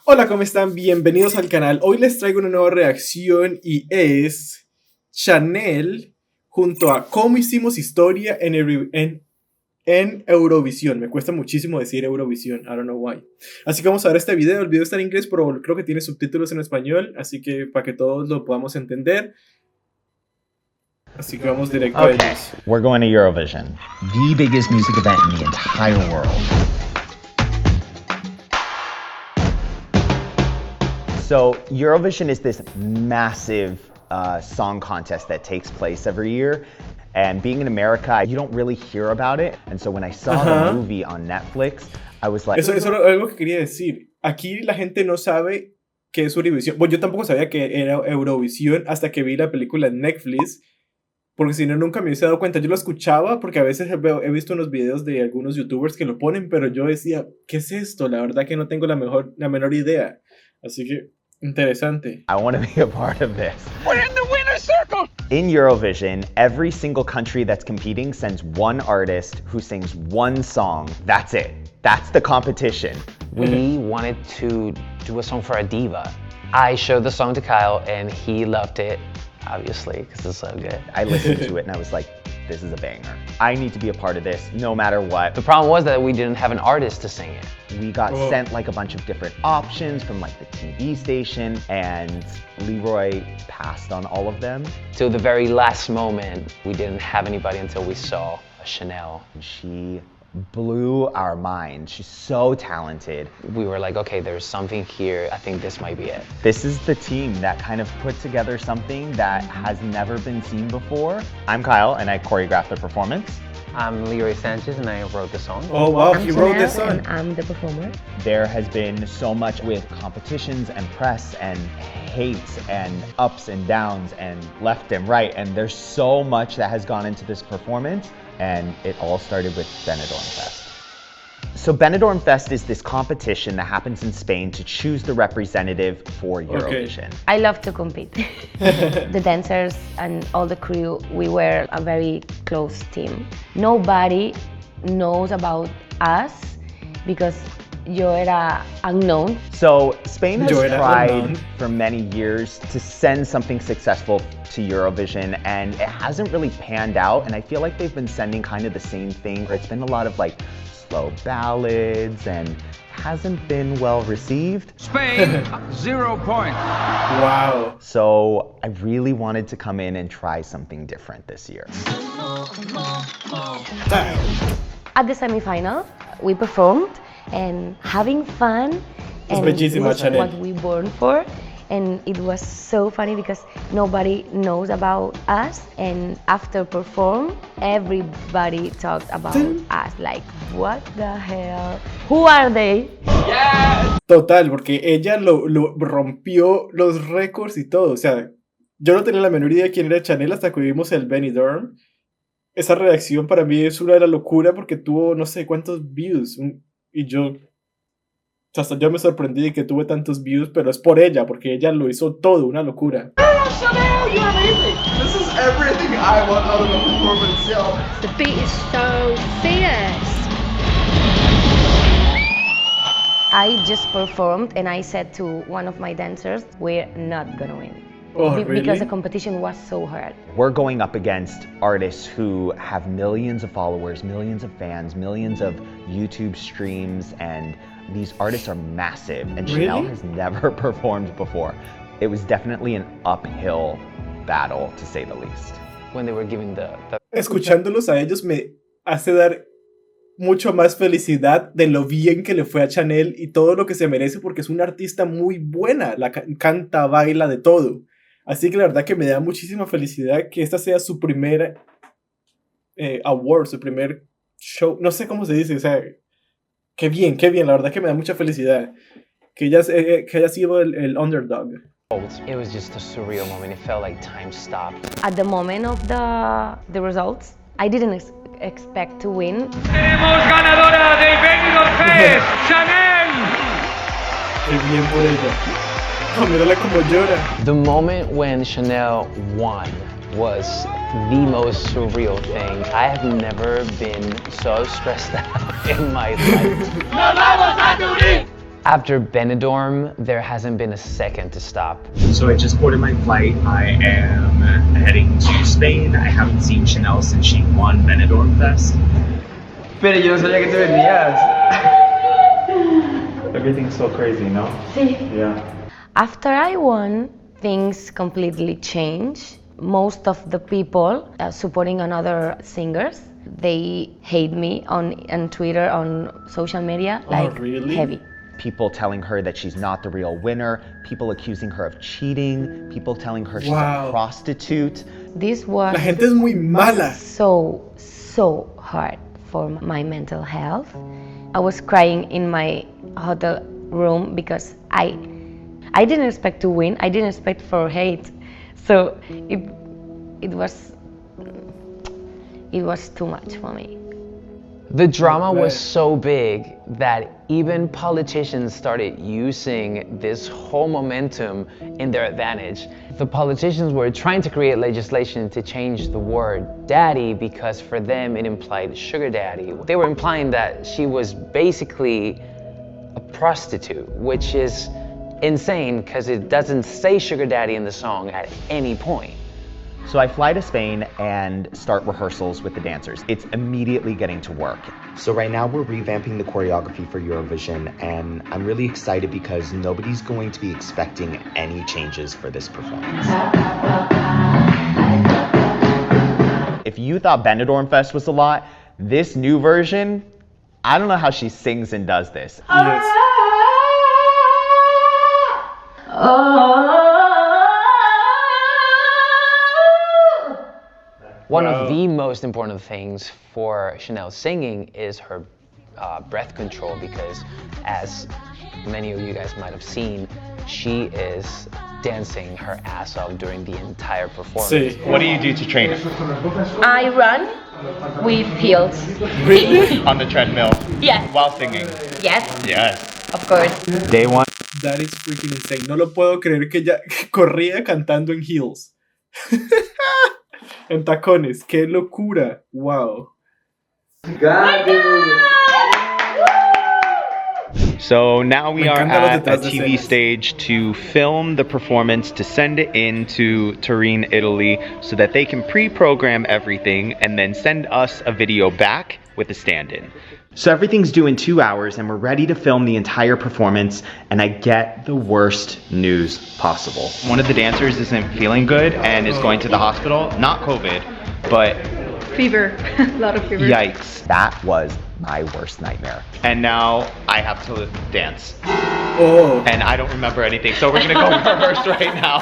Hola, ¿cómo están? Bienvenidos al canal. Hoy les traigo una nueva reacción y es Chanel junto a cómo hicimos historia en Eurovisión. Me cuesta muchísimo decir Eurovisión, I don't know why. Así que vamos a ver este video. El video está en inglés, pero creo que tiene subtítulos en español, así que para que todos lo podamos entender. Así que vamos directo a ellos. We're going to Eurovision, the biggest music event in the entire world. So Eurovision is this massive song contest that takes place every year. And being in America, you don't really hear about it. And so when I saw the movie on Netflix, I was like... Eso es algo que quería decir. Aquí la gente no sabe qué es Eurovision. Bueno, yo tampoco sabía que era Eurovisión hasta que vi la película en Netflix. Porque si no, nunca me hubiese dado cuenta. Yo lo escuchaba porque a veces he visto unos videos de algunos youtubers que lo ponen, pero yo decía, ¿qué es esto? La verdad que no tengo la menor idea. Así que, interesante. I want to be a part of this. We're in the winner's circle! In Eurovision, every single country that's competing sends one artist who sings one song. That's it. That's the competition. We wanted to do a song for a diva. I showed the song to Kyle and he loved it, obviously, because it's so good. I listened to it and I was like, this is a banger. I need to be a part of this no matter what. The problem was that we didn't have an artist to sing it. We got sent like a bunch of different options from like the TV station, and Leroy passed on all of them. Till the very last moment, we didn't have anybody until we saw Chanel. She blew our mind. She's so talented. We were like, okay, there's something here. I think this might be it. This is the team that kind of put together something that has never been seen before. I'm Kyle and I choreographed the performance. I'm Leroy Sanchez and I wrote the song. Oh wow, he wrote the song. And I'm the performer. There has been so much with competitions and press and hates and ups and downs and left and right, and there's so much that has gone into this performance, and it all started with Benidorm Fest. So Benidorm Fest is this competition that happens in Spain to choose the representative for Eurovision. Okay. I love to compete. The dancers and all the crew, we were a very close team. Nobody knows about us because yo era unknown. So Spain has tried for many years to send something successful to Eurovision, and it hasn't really panned out, and I feel like they've been sending kind of the same thing. It's been a lot of like slow ballads and hasn't been well received. Spain, 0 points. Wow. So I really wanted to come in and try something different this year. At the semifinal, we performed and having fun, and bellísima, Chanel. what we born for. And it was so funny because nobody knows about us, and after perform, everybody talked about us, like, what the hell, who are they? Yes. Total, porque ella lo rompió los récords y todo, o sea, yo no tenía la menor idea de quién era Chanel hasta que vimos el Benidorm. Esa reacción para mí es una de la locura porque tuvo no sé cuántos views, y yo... Hasta yo me sorprendí de que tuve tantos views, pero es por ella, porque ella lo hizo todo, una locura. Chanel, you're amazing! This is everything I want out of a performance, yo. The beat is so fierce. I just performed and I said to one of my dancers, we're not gonna win. Oh, really? Because the competition was so hard. We're going up against artists who have millions of followers, millions of fans, millions of YouTube streams, and these artists are massive, and Chanel has never performed before. It was definitely an uphill battle, to say the least. When they were giving the... Escuchándolos a ellos me hace dar mucho más felicidad de lo bien que le fue a Chanel y todo lo que se merece, porque es una artista muy buena, la canta, baila, de todo. Así que la verdad que me da muchísima felicidad que esta sea su primer award, su primer show, no sé cómo se dice, o sea, qué bien, la verdad que me da mucha felicidad que haya sido el underdog. It was just a surreal moment. It felt like time stopped. At the moment of the results, I didn't expect to win. Tenemos ganadora del Benidorm Fest, Chanel. Qué bien por ella. Oh, mírala como llora. The moment when Chanel won was the most surreal thing. I have never been so stressed out in my life. After Benidorm, there hasn't been a second to stop. So I just boarded my flight. I am heading to Spain. I haven't seen Chanel since she won Benidorm Fest. Pero yo no sabía que te venías. Everything's so crazy, no? Sí. Yeah. After I won, things completely changed. Most of the people supporting another singers, they hate me on Twitter, on social media, like really? heavy. People telling her that she's not the real winner, people accusing her of cheating, people telling her she's Wow. a prostitute. This was La gente es muy mala. so hard for my mental health. I was crying in my hotel room because I didn't expect to win. I didn't expect for hate. So it was too much for me. The drama was so big that even politicians started using this whole momentum in their advantage. The politicians were trying to create legislation to change the word daddy because for them it implied sugar daddy. They were implying that she was basically a prostitute, which is insane because it doesn't say sugar daddy in the song at any point. So I fly to Spain and start rehearsals with the dancers. It's immediately getting to work. So right now we're revamping the choreography for Eurovision, and I'm really excited because nobody's going to be expecting any changes for this performance. If you thought Benidorm Fest was a lot, this new version, I don't know how she sings and does this. Yes. One of the most important things for Chanel's singing is her breath control, because as many of you guys might have seen, she is dancing her ass off during the entire performance. Sí. What do you do to train it? I run with heels. Really? On the treadmill? Yes. While singing? Yes, Yes. of course. Day one. That is freaking insane. No lo puedo creer que ella corría cantando en heels. En tacones. ¡Qué locura! ¡Wow! So now we Me are encantan los at a detrás de TV escenas. stage to film the performance, to send it into Turin, Italy, so that they can pre-program everything and then send us a video back with a stand-in. So everything's due in 2 hours and we're ready to film the entire performance, and I get the worst news possible. One of the dancers isn't feeling good and is going to the hospital. Not COVID, but Fever, a lot of fever. yikes. That was my worst nightmare. And now I have to dance. Oh. And I don't remember anything, so we're gonna go rehearse right now.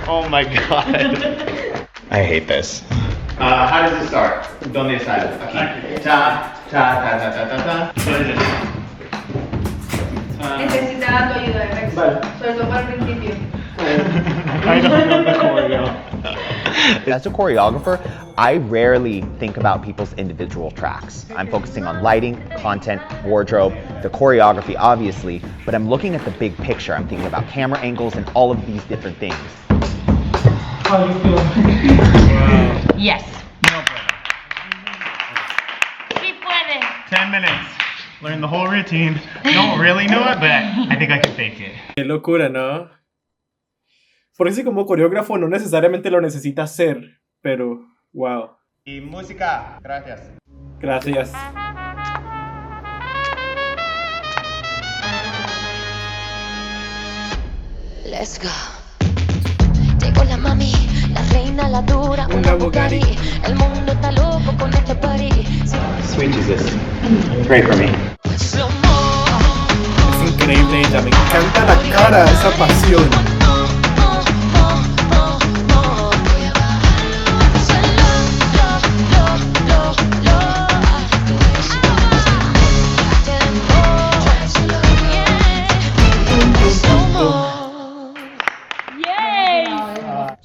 Oh my god. I hate this. How does it start? ¿Dónde está? Aquí. Ta, ta, ta, ta, ta, ta, ta. Necesitaba tu ayuda, Rex. Sobre todo para el principio. I don't know the choreo. As a choreographer, I rarely think about people's individual tracks. I'm focusing on lighting, content, wardrobe, the choreography obviously, but I'm looking at the big picture. I'm thinking about camera angles and all of these different things. How you feel? Yes. No problem. Sí puede. 10 minutes. Learn the whole routine. Don't really know it, but I think I can fake it. ¡Qué locura!, ¿no? Por eso como coreógrafo no necesariamente lo necesita hacer, pero wow. Y música, gracias. Gracias. Let's go. Llegó la mami, la reina, la dura, Una Bugatti. El mundo está loco con este party. Sweet Jesus, pray for me. SloMo. Es increíble ella, me encanta la cara, esa pasión.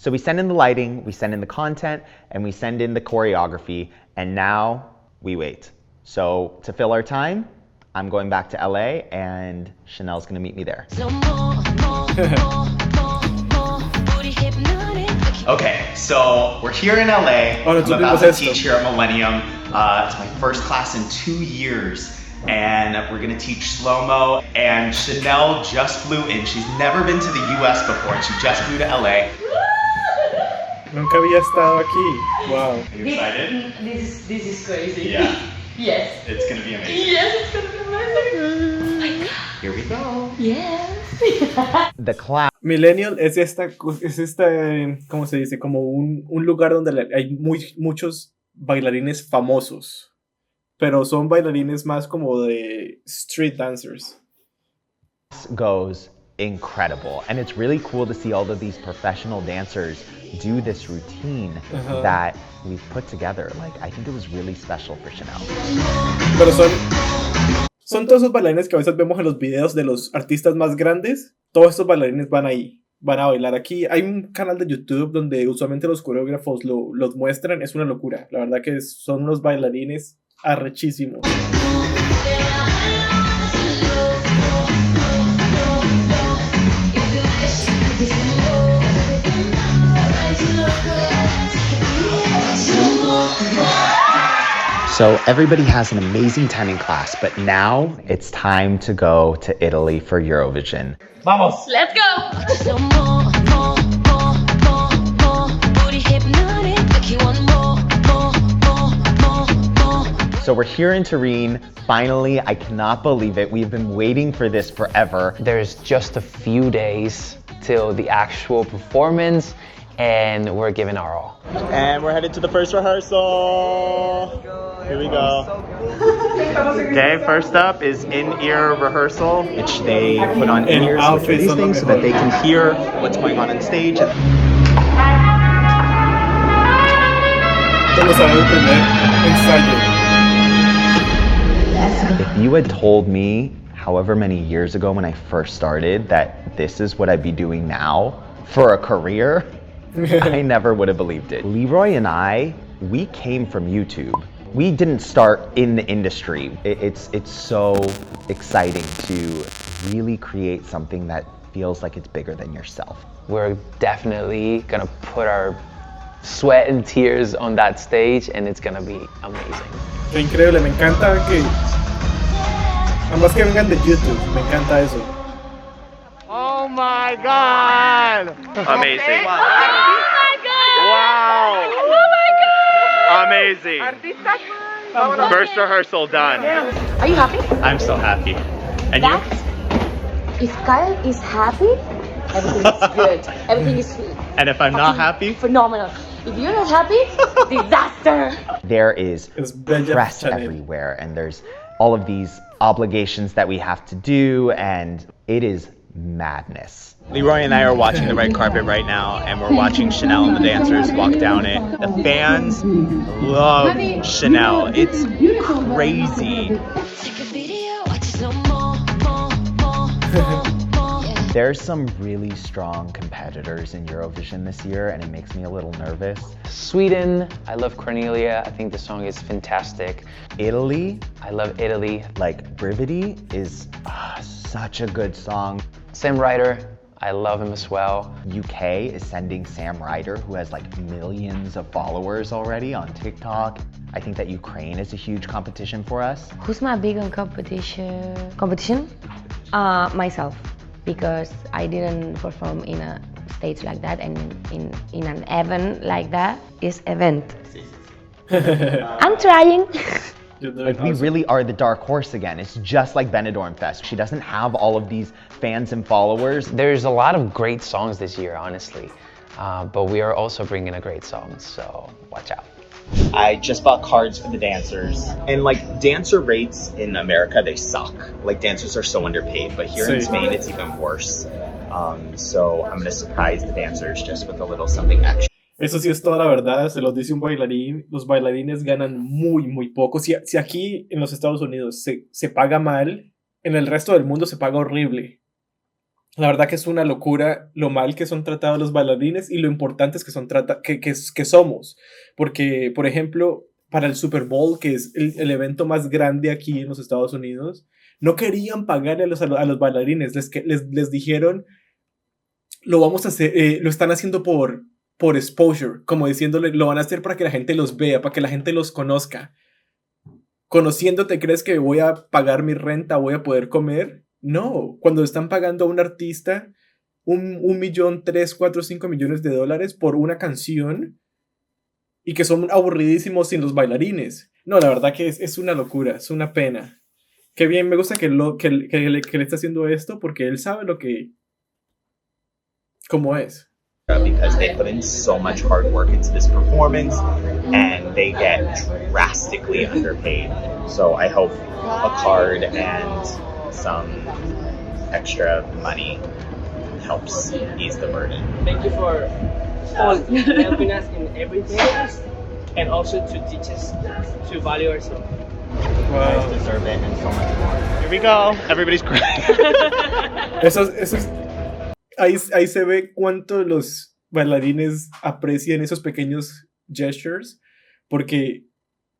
So we send in the lighting, we send in the content, and we send in the choreography, and now we wait. So to fill our time, I'm going back to LA, and Chanel's gonna meet me there. Okay, so we're here in LA. Oh, no, I'm tú about vimos to esto. teach here at Millennium. It's my first class in 2 years, and we're gonna teach SloMo. And Chanel just flew in. She's never been to the US before, and she just flew to LA. Nunca había estado aquí. Wow. Are you excited? This is crazy. Yeah. Yes. It's gonna be amazing. Yes, it's gonna be amazing. Here we go. Yes. The class Millennial es esta, ¿cómo se dice? Como un lugar donde hay muchos bailarines famosos, pero son bailarines más como de street dancers. goes incredible, and it's really cool to see all of these professional dancers do this routine that we've put together. Like, I think it was really special for Chanel. Pero son todos esos bailarines que a veces vemos en los videos de los artistas más grandes. Todos estos bailarines van ahí, van a bailar aquí. Hay un canal de YouTube donde usualmente los coreógrafos los muestran. Es una locura. La verdad que son unos bailarines arrechísimos. So everybody has an amazing time in class, but now it's time to go to Italy for Eurovision. Vamos! Let's go! So we're here in Turin. Finally, I cannot believe it. We've been waiting for this forever. There's just a few days till the actual performance, and we're giving our all. And we're headed to the first rehearsal. Here we go. Okay, first up is in-ear rehearsal, which they put on ears for these things so that they can hear what's going on stage. If you had told me however many years ago when I first started that this is what I'd be doing now for a career, I never would have believed it. Leroy and I, we came from YouTube. We didn't start in the industry. It's so exciting to really create something that feels like it's bigger than yourself. We're definitely gonna put our sweat and tears on that stage, and it's gonna be amazing. Qué increíble, me encanta que ambas que vengan de YouTube, me encanta eso. Oh my God! Amazing. Wow! Oh my God! Amazing! First rehearsal done. Are you happy? I'm so happy. And you? If Kyle is happy, everything is good. Everything is And if I'm not happy? phenomenal. If you're not happy, disaster. There is Es bella press Chanel. everywhere, and there's all of these obligations that we have to do, and it is madness. Leroy and I are watching the red carpet right now, and we're watching Chanel and the dancers walk down it. The fans love Chanel. It's crazy. Take a video, watch it slow mo, mo, mo, mo. There's some really strong competitors in Eurovision this year, and it makes me a little nervous. Sweden, I love Cornelia. I think the song is fantastic. Italy, I love Italy. like Brividi, is such a good song. Sam Ryder, I love him as well. UK is sending Sam Ryder, who has like millions of followers already on TikTok. I think that Ukraine is a huge competition for us. Who's my big on competition? Myself, because I didn't perform in a stage like that and in an event like that. Is event. I'm trying. Like, we really are the dark horse again. It's just like Benidorm Fest. She doesn't have all of these fans and followers. There's a lot of great songs this year, honestly. But we are also bringing a great song, so watch out. I just bought cards for the dancers. And like dancer rates in America, they suck. Like dancers are so underpaid, but here in Spain, it's even worse. So I'm gonna surprise the dancers just with a little something extra. Eso sí es toda la verdad, se los dice un bailarín. Los bailarines ganan muy poco. Si aquí en los Estados Unidos se paga mal, en el resto del mundo se paga horrible. La verdad que es una locura lo mal que son tratados los bailarines y lo importantes que somos. Porque, por ejemplo, para el Super Bowl, que es el evento más grande aquí en los Estados Unidos, no querían pagarle a los bailarines. Les dijeron, lo vamos a hacer, lo están haciendo por exposure, como diciéndole, lo van a hacer para que la gente los vea, para que la gente los conozca. conociéndote, ¿crees que voy a pagar mi renta, voy a poder comer? No, cuando están pagando a un artista 1.000.000, 3, 4, 5 millones de dólares por una canción y que son aburridísimos sin los bailarines. No, la verdad que es una locura, es una pena. Qué bien, me gusta que le está haciendo esto porque él sabe cómo es. Because they put in so much hard work into this performance and they get drastically underpaid. So I hope a card and some extra money helps ease the burden. Thank you for all helping us in everything and also to teach us to value ourselves. You guys deserve it and so much more. Here we go. Everybody's crying. Ahí se ve cuánto los bailarines aprecian esos pequeños gestures, porque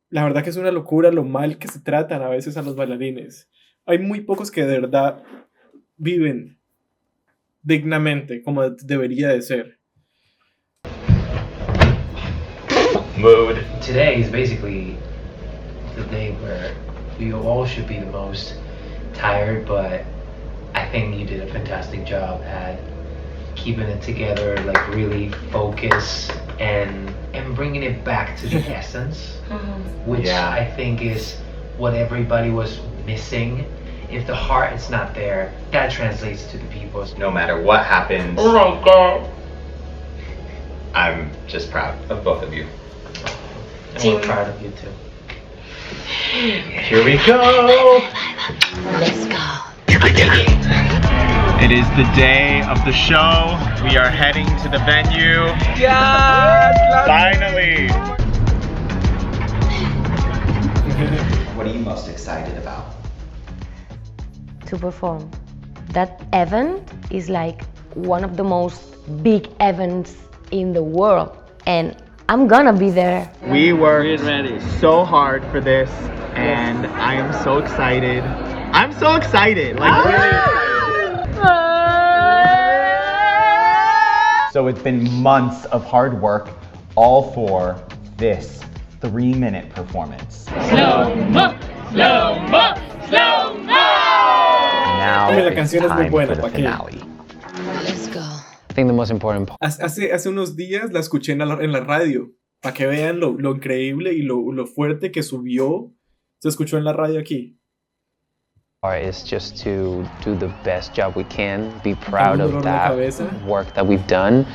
la verdad que es una locura lo mal que se tratan a veces a los bailarines. Hay muy pocos que de verdad viven dignamente, como debería de ser. Mood. Today is basically the day where we all should be the most tired, but I think you did a fantastic job at keeping it together, like really focus and bringing it back to the essence, which I think is what everybody was missing. If the heart is not there, that translates to the people. No matter what happens, Oh my God! I'm just proud of both of you. And we're proud of you too. Here we go! Let's go. It is the day of the show. We are heading to the venue. Yes! Finally! What are you most excited about? To perform. That event is like one of the most big events in the world, and I'm gonna be there. We worked so hard for this, and I am so excited. I'm so excited! Like, really. So it's been months of hard work, all for this 3-minute performance. SloMo, SloMo, SloMo. Now La it's canción es muy time buena, for the ¿pa' qué? finale. Let's go. I think the most important part. Hace unos días la escuché en la radio, para que vean lo increíble y lo fuerte que subió. Se escuchó en la radio aquí. Is just to do the best job we can, be proud of that cabeza. work that we've done,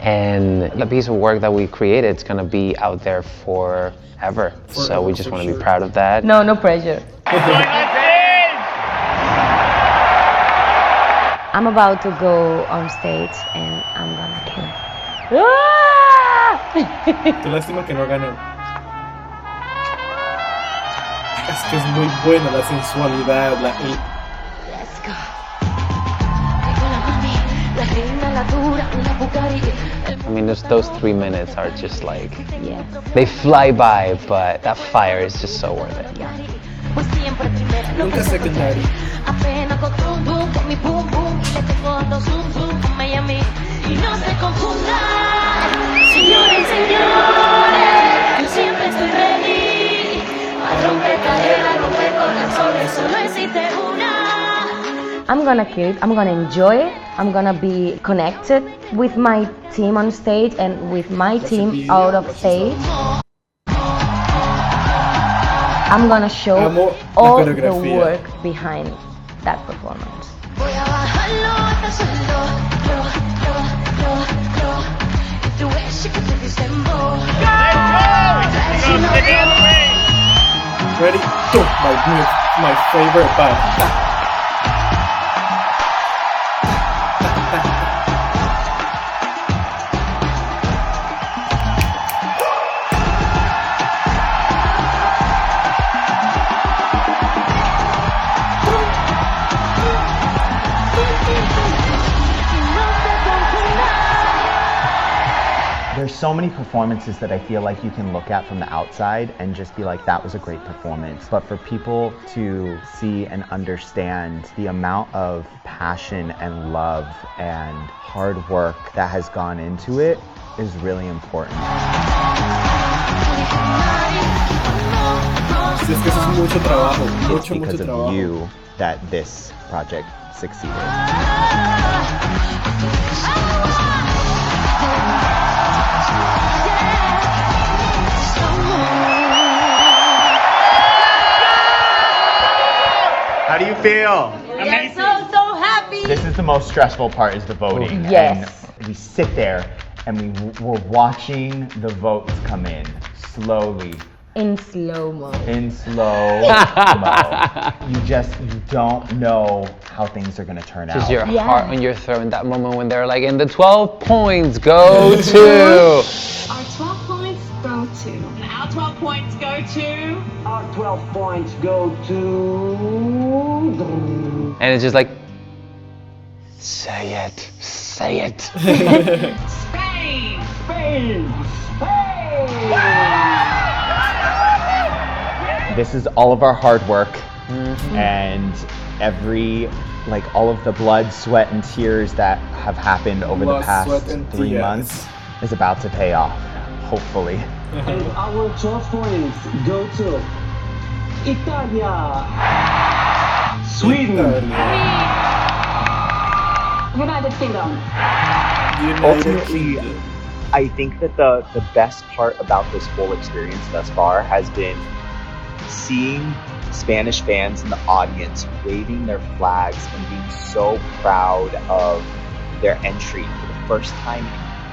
and the piece of work that we created is going to be out there forever. So we just want to be proud of that. No pressure. I'm about to go on stage and I'm gonna kill it. Qué lástima que no ganó. Es que es muy buena la sensualidad, Let's go. Tengo la mami, la reina, la dura, una Bugatti. I mean, those 3 minutes are just like, Yeah. they fly by, but that fire is just so worth it. Pues siempre primera, no Nunca secundario. apenas con zoom boom, con mi boom boom y le tengo dando zoom zoom con Miami. Y no se confundan, señores y señores, yo siempre estoy ready. A romper caderas, romper corazones, solo existe una. I'm gonna kill it, I'm gonna enjoy it, I'm gonna be connected with my team on stage and with my team out of stage. I'm gonna show all the work behind that performance. Voy a bajarlo hasta suelo, if the way she could dissemble. Ready? Go! My favorite part. There's so many performances that I feel like you can look at from the outside and just be like, that was a great performance. But for people to see and understand the amount of passion and love and hard work that has gone into it is really important. Sí, es que eso es mucho trabajo, It's mucho because of trabajo. you that this project succeeded. How do you feel? We are so happy. This is the most stressful part, is the voting. Yes. And we sit there and we're watching the votes come in slowly. In SloMo. In slow-mo. You don't know how things are gonna turn out. Just your heart on your throat in that moment when they're like, and the 12 points go to. Our 12 points go to. And our 12 points go to. Our 12 points go to. And it's just like, say it, say it. Spain! Spain! Spain! This is all of our hard work and all of the blood, sweat, and tears that have happened over the past 3 months is about to pay off, hopefully. And our 12 points go to Italia, Sweden, United Kingdom. Ultimately, I think that the best part about this whole experience thus far has been seeing Spanish fans in the audience waving their flags and being so proud of their entry for the first time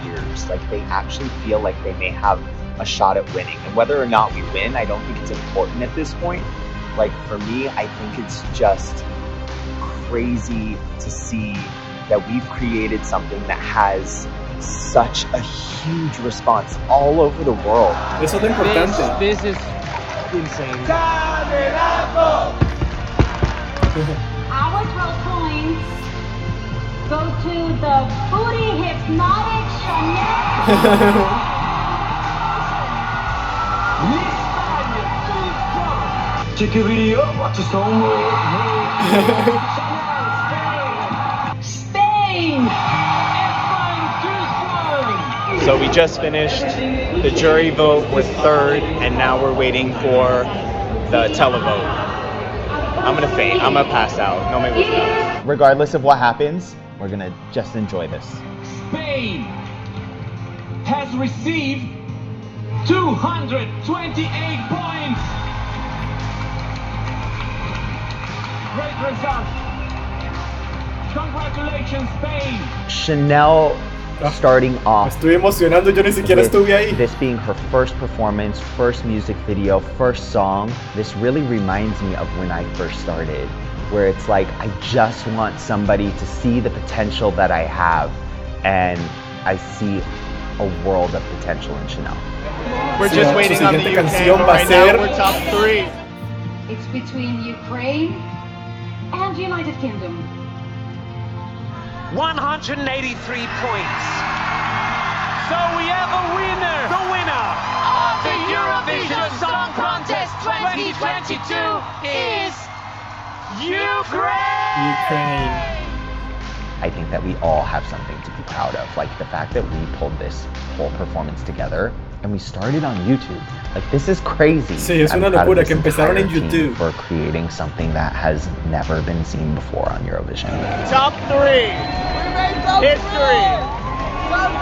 in years. Like, they actually feel like they may have a shot at winning. And whether or not we win, I don't think it's important at this point. Like, for me, I think it's just crazy to see that we've created something that has such a huge response all over the world. Eso es lo importante. This is insane. Our 12 points go to the Booty Hypnotic Chanel. Check your video, watch a song. Spain! So we just finished, the jury vote was third, and now we're waiting for the televote. I'm gonna faint, I'm gonna pass out, no me gusta. Regardless of what happens, we're gonna just enjoy this. Spain has received 228 points. Great result. Congratulations, Spain. Chanel starting Me off. estoy emocionando, yo ni siquiera with estuve ahí. This being her first performance, first music video, first song. This really reminds me of when I first started, where it's like, I just want somebody to see the potential that I have, and I see a world of potential in Chanel. We're just waiting on the Su siguiente UK, canción but va a right now ser- we're top 3. It's between Ukraine and United Kingdom. 183 points. So we have a winner. The winner Of the Eurovision Song Contest 2022 is Ukraine! Ukraine. I think that we all have something to be proud of. Like, the fact that we pulled this whole performance together and we started on YouTube. Like, this is crazy. Sí, es I'm una proud of locura this que empezaron en entire team YouTube. for creating something that has never been seen before on Eurovision. Top 3. History.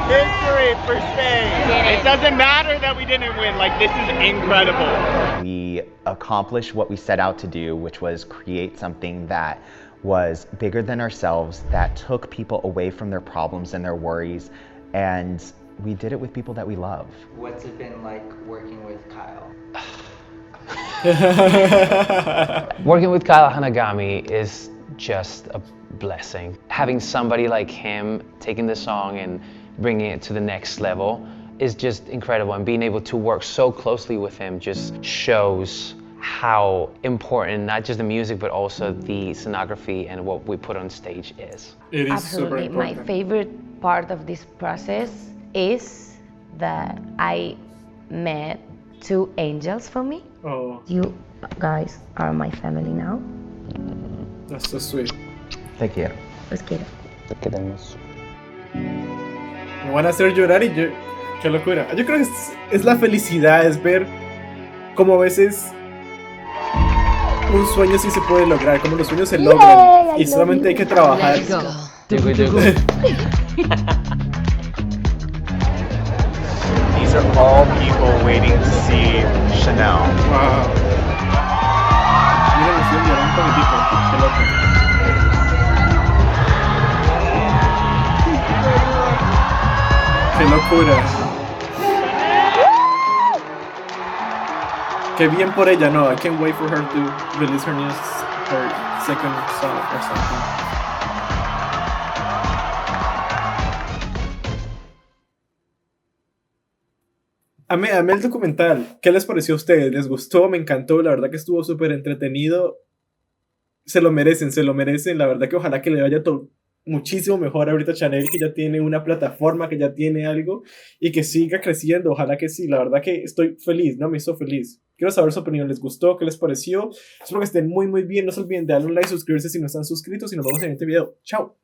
History for Spain. It doesn't matter that we didn't win. Like, this is incredible. We accomplished what we set out to do, which was create something that was bigger than ourselves, that took people away from their problems and their worries, and we did it with people that we love. What's it been like working with Kyle? Working with Kyle Hanagami is just a blessing. Having somebody like him taking the song and bringing it to the next level is just incredible, and being able to work so closely with him just shows how important not just the music but also the scenography and what we put on stage is. It is super Absolutely. My important. favorite part of this process is that I met 2 angels for me. Oh, You guys are my family now. that's so sweet. Te quiero. Los quiero. Te queremos. Me van a hacer llorar y yo... ¡Qué locura! Yo creo que es la felicidad, es ver cómo a veces un sueño sí se puede lograr, como los sueños se logran, y solamente hay que trabajar. These are all people waiting to see Chanel. Wow. Mira, me estoy llorando un poquitico, qué loco. Qué locura. Qué bien por ella, no, I can't wait for her to release her second song or something. Amé el documental. ¿Qué les pareció a ustedes? ¿Les gustó? Me encantó. La verdad que estuvo súper entretenido. Se lo merecen, se lo merecen. La verdad que ojalá que le vaya todo muchísimo mejor ahorita a Chanel, que ya tiene una plataforma, que ya tiene algo y que siga creciendo. Ojalá que sí. La verdad que estoy feliz, ¿no? Me hizo feliz. Quiero saber su opinión. ¿Les gustó? ¿Qué les pareció? Espero que estén muy, muy bien. No se olviden de darle un like, suscribirse si no están suscritos y nos vemos en el siguiente video. ¡Chao!